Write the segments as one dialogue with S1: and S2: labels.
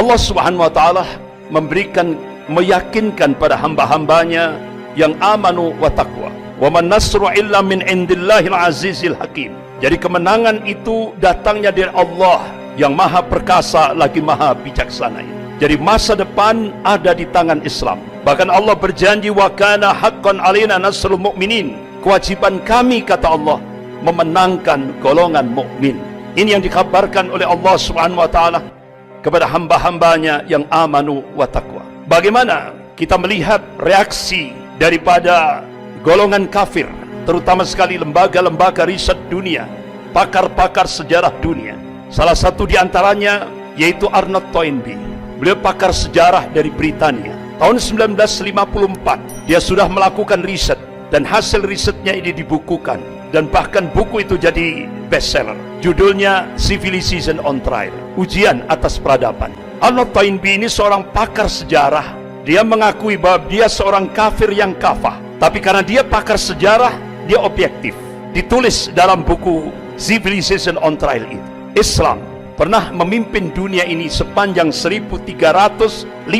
S1: Allah Subhanahu wa ta'ala meyakinkan pada hamba-hambanya yang amanu wa taqwa. Wa man nasru illa min indillahil azizil hakim. Jadi kemenangan itu datangnya dari Allah yang maha perkasa lagi maha bijaksana ini. Jadi masa depan ada di tangan Islam. Bahkan Allah berjanji, wa kana haqqan alaina nasrul mu'minin. Kewajiban kami, kata Allah, memenangkan golongan mukmin. Ini yang dikabarkan oleh Allah Subhanahu wa ta'ala kepada hamba-hambanya yang amanu wa taqwa. Bagaimana kita melihat reaksi daripada golongan kafir, terutama sekali lembaga-lembaga riset dunia, pakar-pakar sejarah dunia. Salah satu di antaranya yaitu Arnold Toynbee. Beliau pakar sejarah dari Britania. Tahun 1954 dia sudah melakukan riset, dan hasil risetnya ini dibukukan, dan bahkan buku itu jadi bestseller. Judulnya Civilization on Trial, ujian atas peradaban. Arnold Toynbee ini seorang pakar sejarah. Dia mengakui bahwa dia seorang kafir yang kafah, tapi karena dia pakar sejarah, dia objektif. Ditulis dalam buku Civilization on Trial itu, Islam pernah memimpin dunia ini sepanjang 1353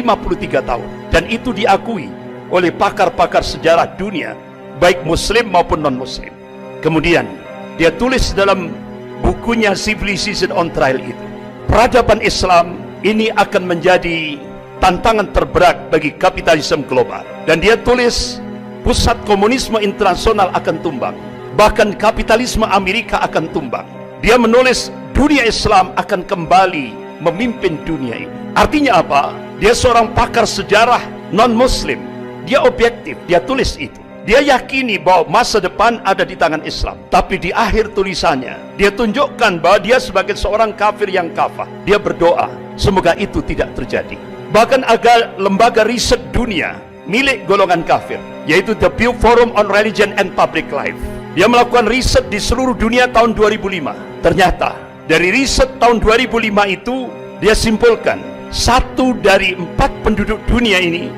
S1: tahun, dan itu diakui oleh pakar-pakar sejarah dunia, baik muslim maupun non-muslim. Kemudian dia tulis dalam bukunya Civilization on Trial itu, peradaban Islam ini akan menjadi tantangan terberat bagi kapitalisme global. Dan dia tulis, pusat komunisme internasional akan tumbang, bahkan kapitalisme Amerika akan tumbang. Dia menulis dunia Islam akan kembali memimpin dunia ini. Artinya apa? Dia seorang pakar sejarah non-muslim, dia objektif, dia tulis itu. Dia yakini bahwa masa depan ada di tangan Islam. Tapi di akhir tulisannya, dia tunjukkan bahwa dia sebagai seorang kafir yang kafah. Dia berdoa, semoga itu tidak terjadi. Bahkan ada lembaga riset dunia milik golongan kafir, yaitu The Pew Forum on Religion and Public Life. Dia melakukan riset di seluruh dunia tahun 2005. Ternyata dari riset tahun 2005 itu, dia simpulkan 1 dari 4 penduduk dunia ini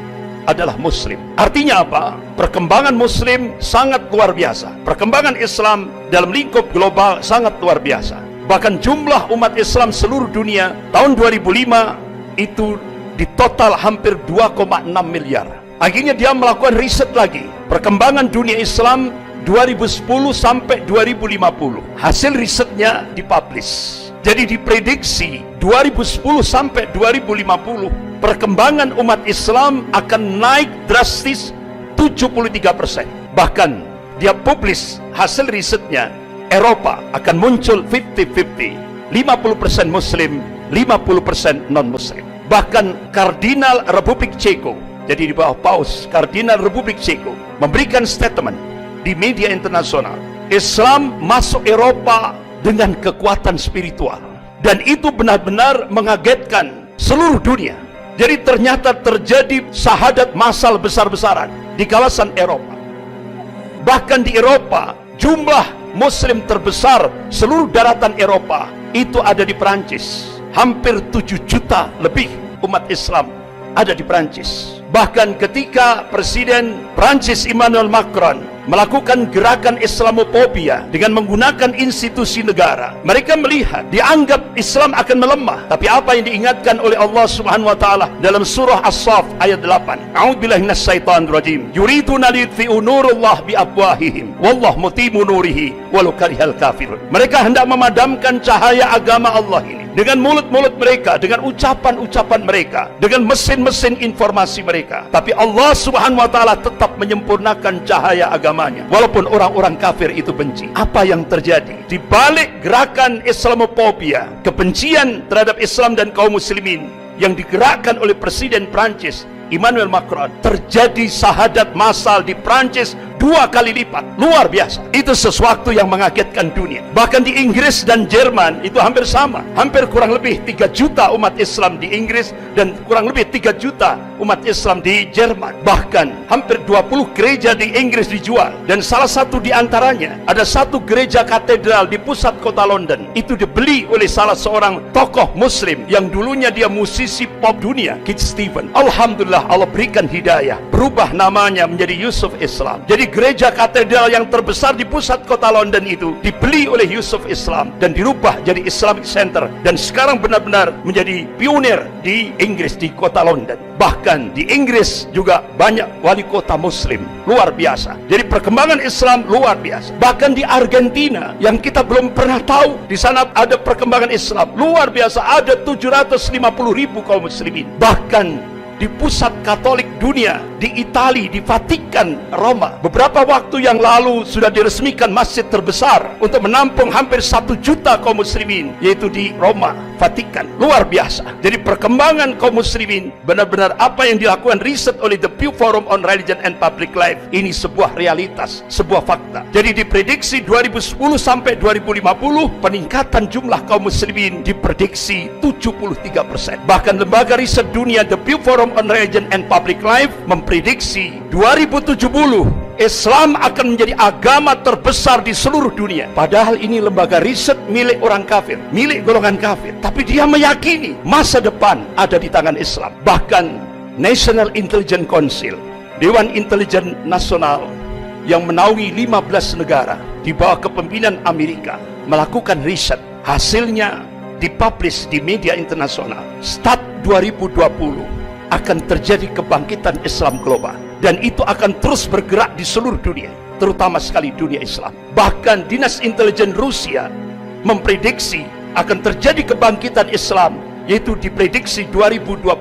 S1: adalah muslim. Artinya apa? Perkembangan muslim sangat luar biasa. Perkembangan Islam dalam lingkup global sangat luar biasa. Bahkan jumlah umat Islam seluruh dunia tahun 2005 itu di total hampir 2,6 miliar. Akhirnya dia melakukan riset lagi, perkembangan dunia Islam 2010 sampai 2050. Hasil risetnya dipublish. Jadi diprediksi 2010 sampai 2050 perkembangan umat Islam akan naik drastis 73%. Bahkan dia publish hasil risetnya, Eropa akan muncul 50-50, 50% Muslim, 50% non-Muslim. Bahkan Kardinal Republik Ceko, jadi di bawah Paus, Kardinal Republik Ceko memberikan statement di media internasional, Islam masuk Eropa dengan kekuatan spiritual. Dan itu benar-benar mengagetkan seluruh dunia. Jadi ternyata terjadi syahadat massal besar-besaran di kawasan Eropa. Bahkan di Eropa, jumlah muslim terbesar seluruh daratan Eropa itu ada di Perancis. Hampir 7 juta lebih umat Islam ada di Perancis. Bahkan ketika Presiden Perancis Emmanuel Macron melakukan gerakan Islamofobia dengan menggunakan institusi negara, mereka melihat, dianggap Islam akan melemah. Tapi apa yang diingatkan oleh Allah Subhanahu wa taala dalam surah As-Saff ayat 8, A'udzubillahi minasyaitonir rajim, yuriduna liyutfi'u nurallah biafwahihim wallahu mutimmu nurihi walau karihal kafirun. Mereka hendak memadamkan cahaya agama Allah ini dengan mulut-mulut mereka, dengan ucapan-ucapan mereka, dengan mesin-mesin informasi mereka. Tapi Allah Subhanahu wa taala tetap menyempurnakan cahaya agamanya walaupun orang-orang kafir itu benci. Apa yang terjadi di balik gerakan Islamofobia, kebencian terhadap Islam dan kaum muslimin yang digerakkan oleh Presiden Prancis Emmanuel Macron? Terjadi syahadat massal di Prancis 2 kali lipat. Luar biasa. Itu sesuatu yang mengagetkan dunia. Bahkan di Inggris dan Jerman itu hampir sama. Hampir kurang lebih 3 juta umat Islam di Inggris dan kurang lebih 3 juta umat Islam di Jerman. Bahkan hampir 20 gereja di Inggris dijual. Dan salah satu di antaranya, ada satu gereja katedral di pusat kota London. Itu dibeli oleh salah seorang tokoh muslim yang dulunya dia musisi pop dunia, Kit Stevens. Alhamdulillah, Allah berikan hidayah, berubah namanya menjadi Yusuf Islam. Jadi gereja katedral yang terbesar di pusat kota London itu dibeli oleh Yusuf Islam dan dirubah jadi Islamic Center, dan sekarang benar-benar menjadi pionir di Inggris, di kota London. Bahkan di Inggris juga banyak wali kota muslim, luar biasa. Jadi perkembangan Islam luar biasa. Bahkan di Argentina yang kita belum pernah tahu, di sana ada perkembangan Islam luar biasa. Ada 750.000 kaum muslimin. Bahkan di pusat Katolik dunia, di Italia, di Vatikan, Roma, beberapa waktu yang lalu sudah diresmikan masjid terbesar untuk menampung hampir 1 juta kaum muslimin, yaitu di Roma, Vatikan. Luar biasa. Jadi perkembangan kaum muslimin, benar-benar apa yang dilakukan riset oleh The Pew Forum on Religion and Public Life, ini sebuah realitas, sebuah fakta. Jadi diprediksi 2010 sampai 2050 peningkatan jumlah kaum muslimin diprediksi 73%. Bahkan lembaga riset dunia The Pew Forum on Religion and Public Life memprediksi 2070 Islam akan menjadi agama terbesar di seluruh dunia. Padahal ini lembaga riset milik orang kafir, milik golongan kafir. Tapi dia meyakini masa depan ada di tangan Islam. Bahkan National Intelligence Council, Dewan Intelijen Nasional yang menaungi 15 negara di bawah kepemimpinan Amerika, melakukan riset. Hasilnya dipublish di media internasional. Start 2020 akan terjadi kebangkitan Islam global, dan itu akan terus bergerak di seluruh dunia, terutama sekali dunia Islam. Bahkan Dinas Intelijen Rusia memprediksi akan terjadi kebangkitan Islam, yaitu diprediksi 2025.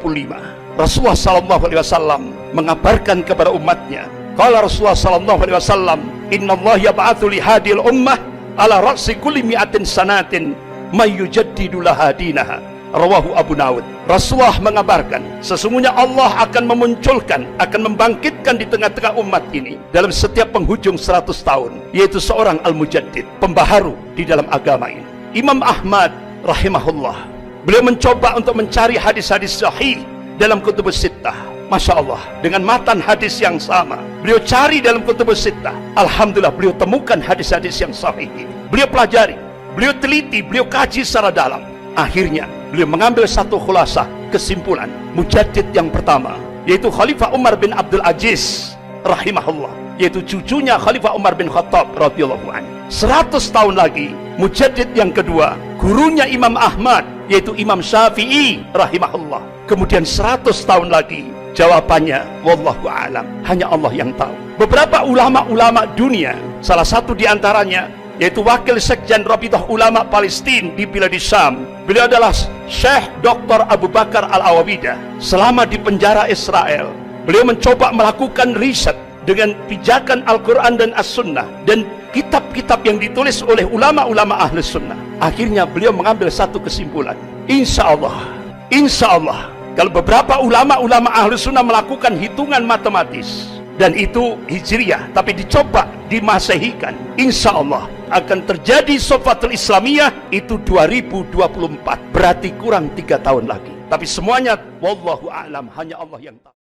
S1: Rasulullah SAW mengabarkan kepada umatnya, kalau Rasulullah SAW, Inna Allah yab'athu lihadil ummah ala ra'si kulli mi'atin sanatin mayyujaddidu laha dinaha. Rawahu Abu Dawud. Rasulullah mengabarkan, sesungguhnya Allah akan memunculkan, akan membangkitkan di tengah-tengah umat ini dalam setiap penghujung 100 tahun, yaitu seorang al-mujaddid, pembaharu di dalam agama ini. Imam Ahmad rahimahullah, beliau mencoba untuk mencari hadis-hadis sahih dalam kutubus sittah. Masya Allah, dengan matan hadis yang sama beliau cari dalam kutubus sittah. Alhamdulillah, beliau temukan hadis-hadis yang sahih ini. Beliau pelajari, beliau teliti, beliau kaji secara dalam. Akhirnya beliau mengambil satu khulasah, kesimpulan. Mujaddid yang pertama, yaitu Khalifah Umar bin Abdul Aziz rahimahullah, yaitu cucunya Khalifah Umar bin Khattab radhiyallahu anhu. 100 tahun lagi, mujaddid yang kedua, gurunya Imam Ahmad, yaitu Imam Syafi'i rahimahullah. Kemudian 100 tahun lagi, jawabannya wallahu a'lam, hanya Allah yang tahu. Beberapa ulama-ulama dunia, salah satu di antaranya yaitu Wakil Sekjen Rabithah Ulama Palestina di Bilad Syam, beliau adalah Syekh Dr. Abu Bakar Al-Awabidah. Selama di penjara Israel, beliau mencoba melakukan riset dengan pijakan Al-Quran dan As-Sunnah dan kitab-kitab yang ditulis oleh ulama-ulama Ahli Sunnah. Akhirnya beliau mengambil satu kesimpulan, insya Allah kalau beberapa ulama-ulama Ahli Sunnah melakukan hitungan matematis, dan itu hijriyah, tapi dicoba dimasehikan, insya Allah akan terjadi Sofatul Islamiyah itu 2024, berarti kurang 3 tahun lagi. Tapi semuanya wallahu a'lam, hanya Allah yang tahu.